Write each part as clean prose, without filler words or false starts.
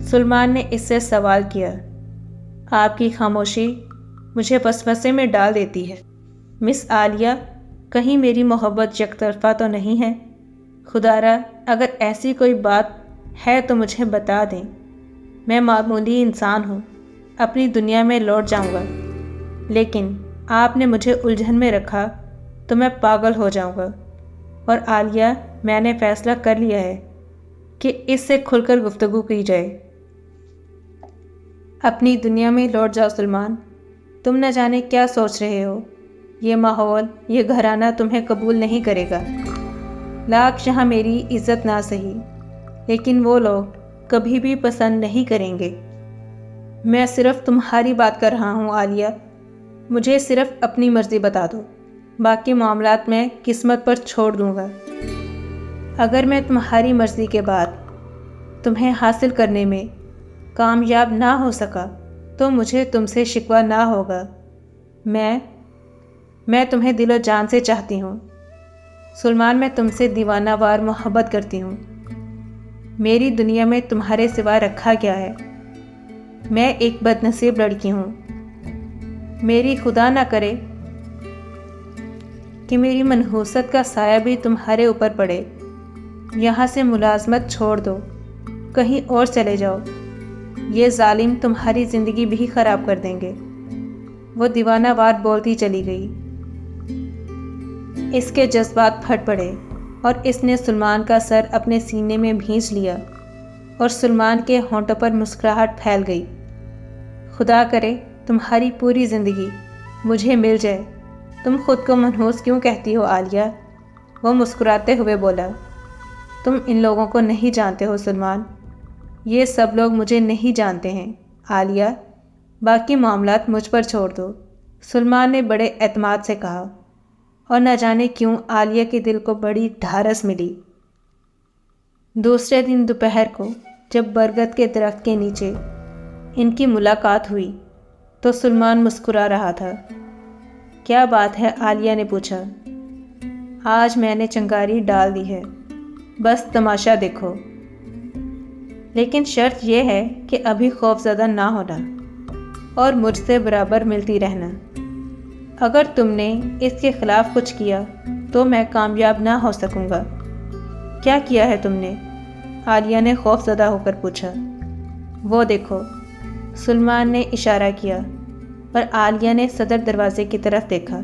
سلمان نے اس سے سوال کیا۔ آپ کی خاموشی مجھے وسوسے میں ڈال دیتی ہے۔ مس عالیہ، کہیں میری محبت یک طرفہ تو نہیں ہے؟ خدا را اگر ایسی کوئی بات ہے تو مجھے بتا دیں۔ میں معمولی انسان ہوں، اپنی دنیا میں لوٹ جاؤں گا، لیکن آپ نے مجھے الجھن میں رکھا تو میں پاگل ہو جاؤں گا۔ اور عالیہ، میں نے فیصلہ کر لیا ہے کہ اس سے کھل کر گفتگو کی جائے۔ اپنی دنیا میں لوٹ جاؤ سلمان، تم نہ جانے کیا سوچ رہے ہو۔ یہ ماحول، یہ گھرانہ تمہیں قبول نہیں کرے گا۔ لاکھ یہاں میری عزت نہ سہی، لیکن وہ لوگ کبھی بھی پسند نہیں کریں گے۔ میں صرف تمہاری بات کر رہا ہوں عالیہ، مجھے صرف اپنی مرضی بتا دو، باقی معاملات میں قسمت پر چھوڑ دوں گا۔ اگر میں تمہاری مرضی کے بعد تمہیں حاصل کرنے میں کامیاب نہ ہو سکا تو مجھے تم سے شکوہ نہ ہوگا۔ میں تمہیں دل و جان سے چاہتی ہوں سلمان، میں تم سے دیوانہ وار محبت کرتی ہوں۔ میری دنیا میں تمہارے سوا رکھا کیا ہے؟ میں ایک بد نصیب لڑکی ہوں۔ میری خدا نہ کرے کہ میری منحوست کا سایہ بھی تمہارے اوپر پڑے۔ یہاں سے ملازمت چھوڑ دو، کہیں اور چلے جاؤ، یہ ظالم تمہاری زندگی بھی خراب کر دیں گے۔ وہ دیوانہ وار بولتی چلی گئی۔ اس کے جذبات پھٹ پڑے اور اس نے سلمان کا سر اپنے سینے میں بھینچ لیا اور سلمان کے ہونٹوں پر مسکراہٹ پھیل گئی۔ خدا کرے تمہاری پوری زندگی مجھے مل جائے۔ تم خود کو منحوس کیوں کہتی ہو عالیہ؟ وہ مسکراتے ہوئے بولا۔ تم ان لوگوں کو نہیں جانتے ہو سلمان، یہ سب لوگ مجھے نہیں جانتے ہیں عالیہ، باقی معاملات مجھ پر چھوڑ دو، سلمان نے بڑے اعتماد سے کہا، اور نہ جانے کیوں عالیہ کے دل کو بڑی ڈھارس ملی۔ دوسرے دن دوپہر کو جب برگد کے درخت کے نیچے ان کی ملاقات ہوئی تو سلمان مسکرا رہا تھا۔ کیا بات ہے؟ عالیہ نے پوچھا۔ آج میں نے چنگاری ڈال دی ہے، بس تماشا دیکھو، لیکن شرط یہ ہے کہ ابھی خوف زدہ نہ ہونا اور مجھ سے برابر ملتی رہنا۔ اگر تم نے اس کے خلاف کچھ کیا تو میں کامیاب نہ ہو سکوں گا۔ کیا کیا ہے تم نے؟ عالیہ نے خوف زدہ ہو کر پوچھا۔ وہ دیکھو، سلمان نے اشارہ کیا اور عالیہ نے صدر دروازے کی طرف دیکھا۔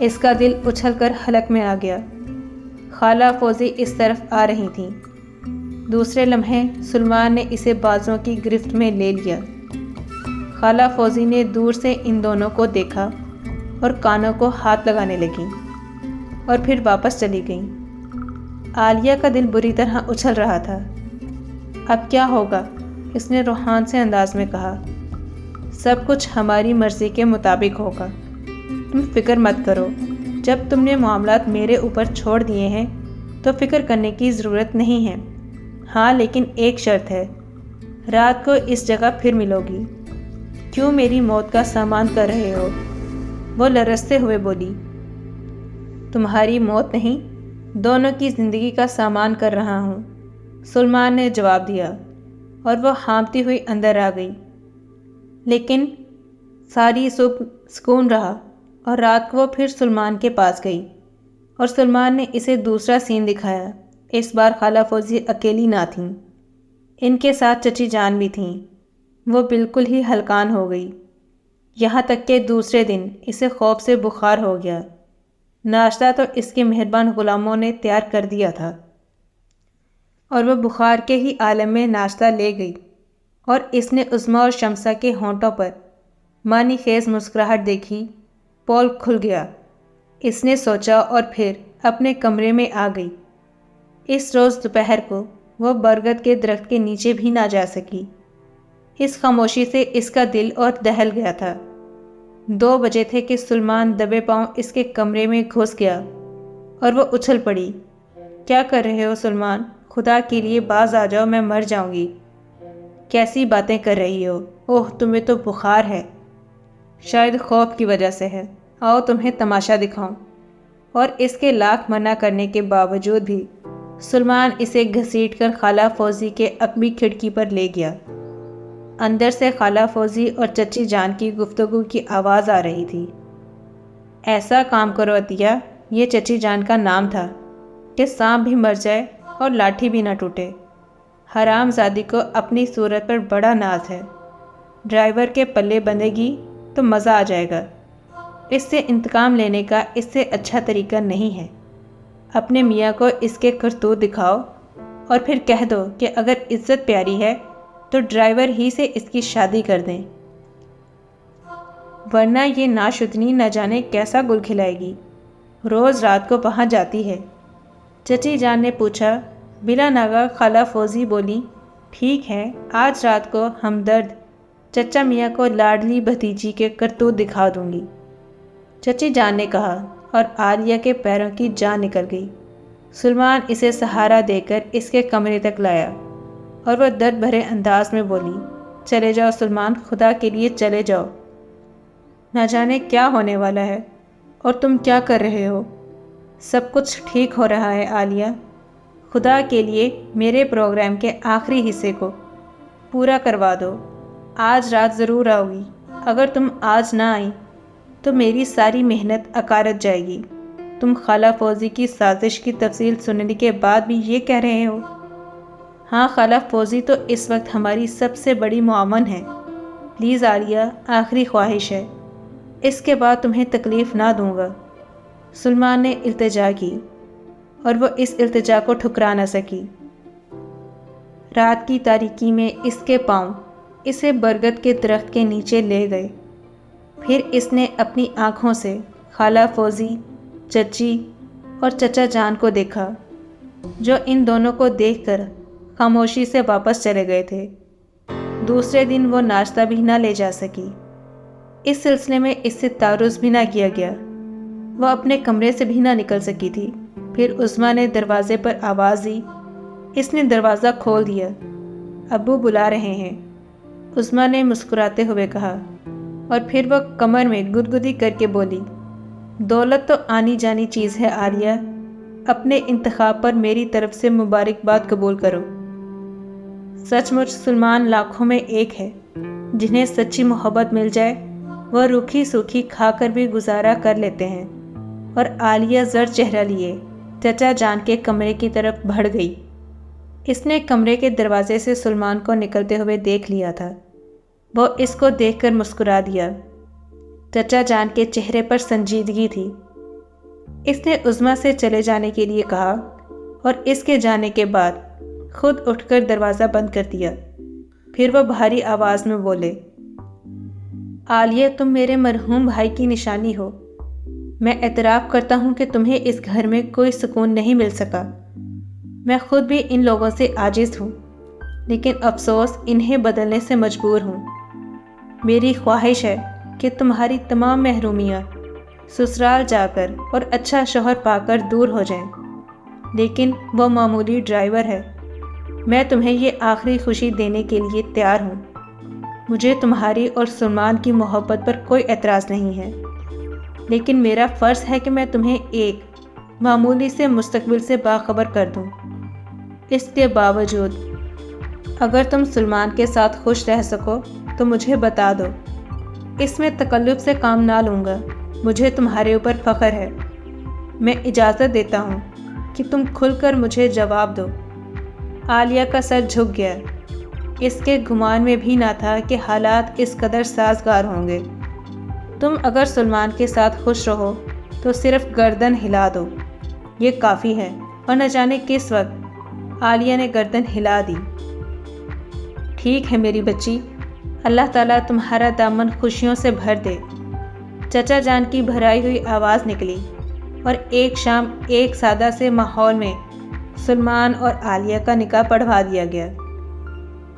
اس کا دل اچھل کر حلق میں آ گیا۔ خالہ فوزی اس طرف آ رہی تھیں۔ دوسرے لمحے سلمان نے اسے بازوں کی گرفت میں لے لیا۔ خالہ فوزی نے دور سے ان دونوں کو دیکھا اور کانوں کو ہاتھ لگانے لگیں اور پھر واپس چلی گئیں۔ عالیہ کا دل بری طرح اچھل رہا تھا۔ اب کیا ہوگا؟ اس نے روحان سے انداز میں کہا۔ سب کچھ ہماری مرضی کے مطابق ہوگا، تم فکر مت کرو۔ جب تم نے معاملات میرے اوپر چھوڑ دیے ہیں تو فکر کرنے کی ضرورت نہیں ہے۔ ہاں لیکن ایک شرط ہے، رات کو اس جگہ پھر ملو گی۔ کیوں میری موت کا سامان کر رہے ہو؟ وہ لرزتے ہوئے بولی۔ تمہاری موت نہیں، دونوں کی زندگی کا سامان کر رہا ہوں، سلمان نے جواب دیا، اور وہ ہانپتی ہوئی اندر آ گئی۔ لیکن ساری صبح سکون رہا اور رات کو وہ پھر سلمان کے پاس گئی اور سلمان نے اسے دوسرا سین دکھایا۔ اس بار خالہ فوزی اکیلی نہ تھیں، ان کے ساتھ چچی جان بھی تھیں۔ وہ بالکل ہی ہلکان ہو گئی، یہاں تک کہ دوسرے دن اسے خوف سے بخار ہو گیا۔ ناشتہ تو اس کے مہربان غلاموں نے تیار کر دیا تھا اور وہ بخار کے ہی عالم میں ناشتہ لے گئی، اور اس نے عظمیٰ اور شمسہ کے ہونٹوں پر معنی خیز مسکراہٹ دیکھی۔ پول کھل گیا، اس نے سوچا، اور پھر اپنے کمرے میں آ گئی۔ اس روز دوپہر کو وہ برگد کے درخت کے نیچے بھی نہ جا سکی۔ اس خاموشی سے اس کا دل اور دہل گیا تھا۔ 2 بجے تھے کہ سلمان دبے پاؤں اس کے کمرے میں گھس گیا اور وہ اچھل پڑی۔ کیا کر رہے ہو سلمان؟ خدا کے لیے باز آ جاؤ، میں مر جاؤں گی۔ کیسی باتیں کر رہی ہو؟ اوہ تمہیں تو بخار ہے۔ شاید خوف کی وجہ سے ہے، آؤ تمہیں تماشا دکھاؤں۔ اور اس کے لاکھ منع کرنے کے باوجود بھی سلمان اسے گھسیٹ کر خالہ فوزی کے عقبی کھڑکی پر لے گیا۔ اندر سے خالہ فوزی اور چچی جان کی گفتگو کی آواز آ رہی تھی۔ ایسا کام کرو عطیہ، یہ چچی جان کا نام تھا، کہ سانپ بھی مر جائے اور لاٹھی بھی نہ ٹوٹے۔ حرام زادی کو اپنی صورت پر بڑا ناز ہے، ڈرائیور کے پلے بندھے گی تو مزہ آ جائے گا۔ اس سے انتقام لینے کا اس سے اچھا طریقہ نہیں ہے۔ اپنے میاں کو اس کے کرتوت دکھاؤ اور پھر کہہ دو کہ اگر عزت پیاری ہے تو ڈرائیور ہی سے اس کی شادی کر دیں، ورنہ یہ ناشدنی نہ جانے کیسا گل کھلائے گی، روز رات کو وہاں جاتی ہے۔ چچی جان نے پوچھا۔ بلا ناغہ خالہ فوزی بولی، ٹھیک ہے، آج رات کو ہمدرد چچا میاں کو لاڈلی بھتیجی کے کرتوت دکھا دوں گی، چچی جان نے کہا، اور عالیہ کے پیروں کی جان نکل گئی۔ سلمان اسے سہارا دے کر اس کے کمرے تک لایا اور وہ درد بھرے انداز میں بولی، چلے جاؤ سلمان، خدا کے لیے چلے جاؤ، نہ جانے کیا ہونے والا ہے اور تم کیا کر رہے ہو۔ سب کچھ ٹھیک ہو رہا ہے عالیہ، خدا کے لیے میرے پروگرام کے آخری حصے کو پورا کروا دو۔ آج رات ضرور آؤ گی، اگر تم آج نہ آئیں تو میری ساری محنت اکارت جائے گی۔ تم خالہ فوزی کی سازش کی تفصیل سننے کے بعد بھی یہ کہہ رہے ہو؟ ہاں، خالہ فوزی تو اس وقت ہماری سب سے بڑی معاون ہے۔ پلیز عالیہ، آخری خواہش ہے، اس کے بعد تمہیں تکلیف نہ دوں گا۔ سلمان نے التجا کی اور وہ اس التجا کو ٹھکرا نہ سکی۔ رات کی تاریکی میں اس کے پاؤں اسے برگد کے درخت کے نیچے لے گئے۔ پھر اس نے اپنی آنکھوں سے خالہ فوزی، چچی اور چچا جان کو دیکھا، جو ان دونوں کو دیکھ کر خاموشی سے واپس چلے گئے تھے۔ دوسرے دن وہ ناشتہ بھی نہ لے جا سکی۔ اس سلسلے میں اس سے تعارض بھی نہ کیا گیا۔ وہ اپنے کمرے سے بھی نہ نکل سکی تھی۔ پھر عظمیٰ نے دروازے پر آواز دی۔ اس نے دروازہ کھول دیا۔ ابو بلا رہے ہیں، عظمیٰ نے مسکراتے ہوئے کہا، اور پھر وہ کمر میں گدگدی کر کے بولی، دولت تو آنی جانی چیز ہے عالیہ، اپنے انتخاب پر میری طرف سے مبارکباد قبول کرو۔ سچ مچ سلمان لاکھوں میں ایک ہے، جنہیں سچی محبت مل جائے وہ روکھی سوکھی کھا کر بھی گزارا کر لیتے ہیں۔ اور عالیہ زرد چہرہ لیے چچا جان کے کمرے کی طرف بڑھ گئی۔ اس نے کمرے کے دروازے سے سلمان کو نکلتے ہوئے دیکھ لیا تھا۔ وہ اس کو دیکھ کر مسکرا دیا۔ چچا جان کے چہرے پر سنجیدگی تھی۔ اس نے عظمیٰ سے چلے جانے کے لیے کہا اور اس کے جانے کے بعد خود اٹھ کر دروازہ بند کر دیا۔ پھر وہ بھاری آواز میں بولے، عالیہ، تم میرے مرحوم بھائی کی نشانی ہو۔ میں اعتراف کرتا ہوں کہ تمہیں اس گھر میں کوئی سکون نہیں مل سکا۔ میں خود بھی ان لوگوں سے عاجز ہوں، لیکن افسوس انہیں بدلنے سے مجبور ہوں۔ میری خواہش ہے کہ تمہاری تمام محرومیاں سسرال جا کر اور اچھا شوہر پا کر دور ہو جائیں، لیکن وہ معمولی ڈرائیور ہے۔ میں تمہیں یہ آخری خوشی دینے کے لیے تیار ہوں۔ مجھے تمہاری اور سلمان کی محبت پر کوئی اعتراض نہیں ہے، لیکن میرا فرض ہے کہ میں تمہیں ایک معمولی سے مستقبل سے باخبر کر دوں۔ اس کے باوجود اگر تم سلمان کے ساتھ خوش رہ سکو تو مجھے بتا دو۔ اس میں تکلف سے کام نہ لوں گا، مجھے تمہارے اوپر فخر ہے۔ میں اجازت دیتا ہوں کہ تم کھل کر مجھے جواب دو۔ عالیہ کا سر جھک گیا۔ اس کے گمان میں بھی نہ تھا کہ حالات اس قدر سازگار ہوں گے۔ تم اگر سلمان کے ساتھ خوش رہو تو صرف گردن ہلا دو، یہ کافی ہے۔ اور نہ جانے کس وقت عالیہ نے گردن ہلا دی۔ ٹھیک ہے میری بچی، اللہ تعالیٰ تمہارا دامن خوشیوں سے بھر دے۔ چچا جان کی بھرائی ہوئی آواز نکلی، اور ایک شام ایک سادہ سے ماحول میں سلمان اور عالیہ کا نکاح پڑھوا دیا گیا۔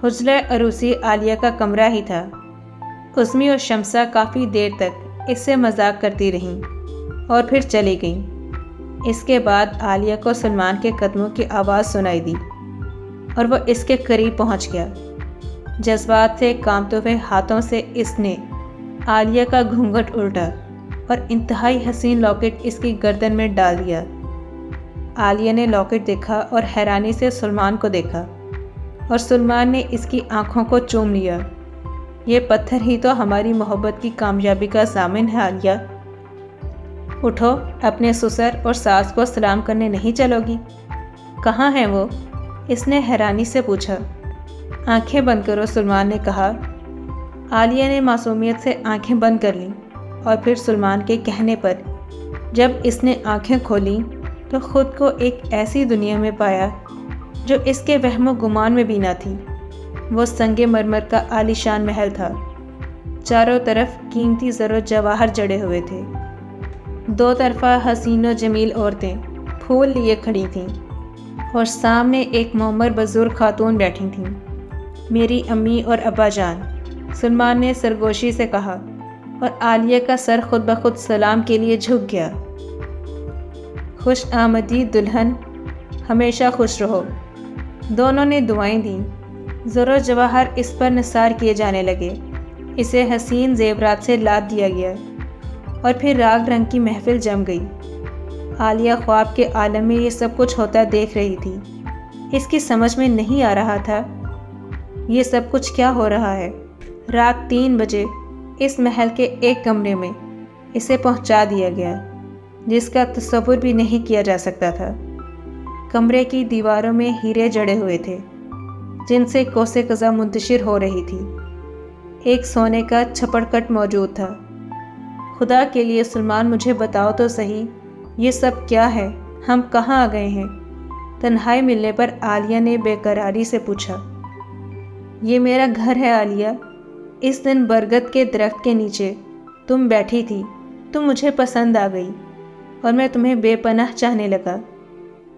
حجرہ عروسی عالیہ کا کمرہ ہی تھا۔ عظمی اور شمسہ کافی دیر تک اس سے مذاق کرتی رہیں اور پھر چلی گئیں۔ اس کے بعد عالیہ کو سلمان کے قدموں کی آواز سنائی دی اور وہ اس کے قریب پہنچ گیا۔ جذبات سے کامتے ہوئے ہاتھوں سے اس نے عالیہ کا گھونگھٹ الٹا اور انتہائی حسین لاکٹ اس کی گردن میں ڈال دیا۔ عالیہ نے لاکٹ دیکھا اور حیرانی سے سلمان کو دیکھا، اور سلمان نے اس کی آنکھوں کو چوم لیا۔ یہ پتھر ہی تو ہماری محبت کی کامیابی کا ضامن ہے عالیہ۔ اٹھو، اپنے سسر اور ساس کو سلام کرنے نہیں چلو گی؟ کہاں ہیں وہ؟ اس نے حیرانی سے پوچھا۔ آنکھیں بند کرو، سلمان نے کہا۔ عالیہ نے معصومیت سے آنکھیں بند کر لیں، اور پھر سلمان کے کہنے پر جب اس نے آنکھیں کھولیں تو خود کو ایک ایسی دنیا میں پایا جو اس کے وہم و گمان میں بھی نہ تھی۔ وہ سنگ مرمر کا عالیشان محل تھا، چاروں طرف قیمتی زر و جواہر جڑے ہوئے تھے، دو طرفہ حسین و جمیل عورتیں پھول لیے کھڑی تھیں، اور سامنے ایک معمر بزرگ خاتون بیٹھی تھیں۔ میری امی اور ابا جان، سلمان نے سرگوشی سے کہا، اور عالیہ کا سر خود بخود سلام کے لیے جھک گیا۔ خوش آمدید دلہن، ہمیشہ خوش رہو۔ دونوں نے دعائیں دیں۔ زر و جواہر اس پر نثار کیے جانے لگے، اسے حسین زیورات سے لاد دیا گیا، اور پھر راگ رنگ کی محفل جم گئی۔ عالیہ خواب کے عالم میں یہ سب کچھ ہوتا دیکھ رہی تھی۔ اس کی سمجھ میں نہیں آ رہا تھا یہ سب کچھ کیا ہو رہا ہے۔ رات 3 بجے اس محل کے ایک کمرے میں اسے پہنچا دیا گیا، جس کا تصور بھی نہیں کیا جا سکتا تھا۔ کمرے کی دیواروں میں ہیرے جڑے ہوئے تھے، جن سے کوسے قزح منتشر ہو رہی تھی۔ ایک سونے کا چھپڑ کٹ موجود تھا۔ خدا کے لیے سلمان، مجھے بتاؤ تو صحیح، یہ سب کیا ہے؟ ہم کہاں آ گئے ہیں؟ تنہائی ملنے پر عالیہ نے بے قراری سے پوچھا۔ یہ میرا گھر ہے عالیہ۔ اس دن برگد کے درخت کے نیچے تم بیٹھی تھی، تم مجھے پسند آ گئی، اور میں تمہیں بے پناہ چاہنے لگا۔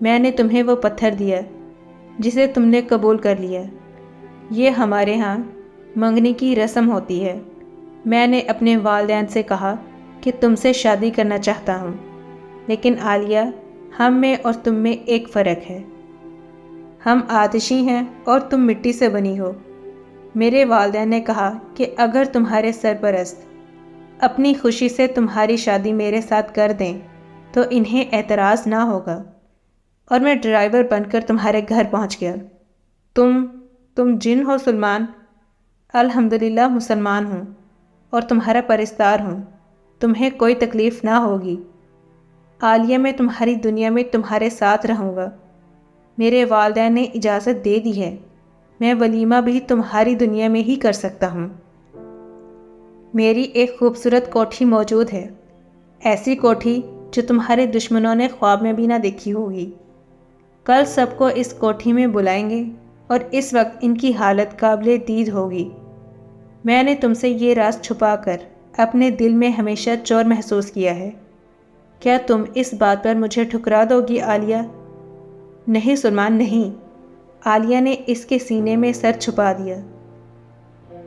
میں نے تمہیں وہ پتھر دیا جسے تم نے قبول کر لیا۔ یہ ہمارے ہاں منگنی کی رسم ہوتی ہے۔ میں نے اپنے والدین سے کہا کہ تم سے شادی کرنا چاہتا ہوں، لیکن عالیہ، ہم میں اور تم میں ایک فرق ہے۔ ہم آتشی ہیں اور تم مٹی سے بنی ہو۔ میرے والدین نے کہا کہ اگر تمہارے سرپرست اپنی خوشی سے تمہاری شادی میرے ساتھ کر دیں تو انہیں اعتراض نہ ہوگا، اور میں ڈرائیور بن کر تمہارے گھر پہنچ گیا۔ تم جن ہو سلمان؟ الحمدللہ مسلمان ہوں اور تمہارا پرستار ہوں، تمہیں کوئی تکلیف نہ ہوگی۔ عالیہ، میں تمہاری دنیا میں تمہارے ساتھ رہوں گا۔ میرے والدین نے اجازت دے دی ہے، میں ولیمہ بھی تمہاری دنیا میں ہی کر سکتا ہوں۔ میری ایک خوبصورت کوٹھی موجود ہے، ایسی کوٹھی جو تمہارے دشمنوں نے خواب میں بھی نہ دیکھی ہوگی۔ کل سب کو اس کوٹھی میں بلائیں گے، اور اس وقت ان کی حالت قابل دید ہوگی۔ میں نے تم سے یہ راز چھپا کر اپنے دل میں ہمیشہ چور محسوس کیا ہے۔ کیا تم اس بات پر مجھے ٹھکرا دو گی عالیہ؟ نہیں سلمان، نہیں۔ عالیہ نے اس کے سینے میں سر چھپا دیا۔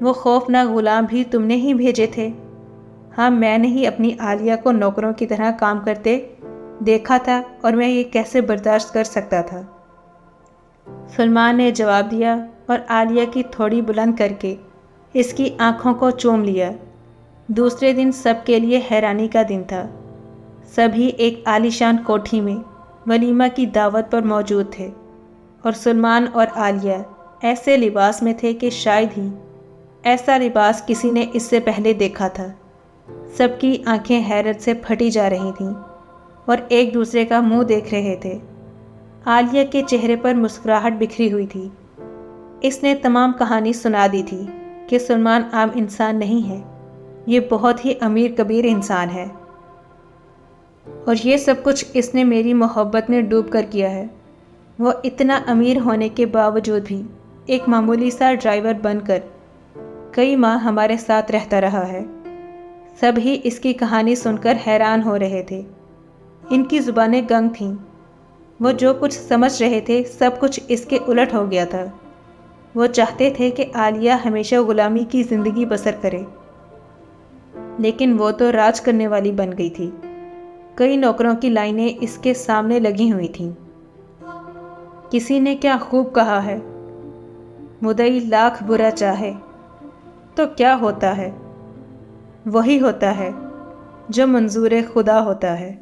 وہ خوفناک غلام بھی تم نے ہی بھیجے تھے؟ ہاں، میں نے ہی اپنی عالیہ کو نوکروں کی طرح کام کرتے دیکھا تھا، اور میں یہ کیسے برداشت کر سکتا تھا؟ سلمان نے جواب دیا، اور عالیہ کی تھوڑی بلند کر کے اس کی آنکھوں کو چوم لیا۔ دوسرے دن سب کے لیے حیرانی کا دن تھا۔ سبھی ایک عالیشان کوٹھی میں ولیمہ کی دعوت پر موجود تھے، اور سلمان اور عالیہ ایسے لباس میں تھے کہ شاید ہی ایسا لباس کسی نے اس سے پہلے دیکھا تھا۔ سب کی آنکھیں حیرت سے پھٹی جا رہی تھیں، اور ایک دوسرے کا منہ دیکھ رہے تھے۔ عالیہ کے چہرے پر مسکراہٹ بکھری ہوئی تھی۔ اس نے تمام کہانی سنا دی تھی کہ سلمان عام انسان نہیں ہے، یہ بہت ہی امیر کبیر انسان ہے، اور یہ سب کچھ اس نے میری محبت میں ڈوب کر کیا ہے۔ وہ اتنا امیر ہونے کے باوجود بھی ایک معمولی سا ڈرائیور بن کر کئی ماہ ہمارے ساتھ رہتا رہا ہے۔ سب ہی اس کی کہانی سن کر حیران ہو رہے تھے۔ ان کی زبانیں گنگ تھیں۔ وہ جو کچھ سمجھ رہے تھے سب کچھ اس کے الٹ ہو گیا تھا۔ وہ چاہتے تھے کہ عالیہ ہمیشہ غلامی کی زندگی بسر کرے، لیکن وہ تو راج کرنے والی بن گئی تھی۔ کئی نوکروں کی لائنیں اس کے سامنے لگی ہوئی تھیں۔ کسی نے کیا خوب کہا ہے، مدعی لاکھ برا چاہے تو کیا ہوتا ہے؟ وہی ہوتا ہے جو منظور خدا ہوتا ہے۔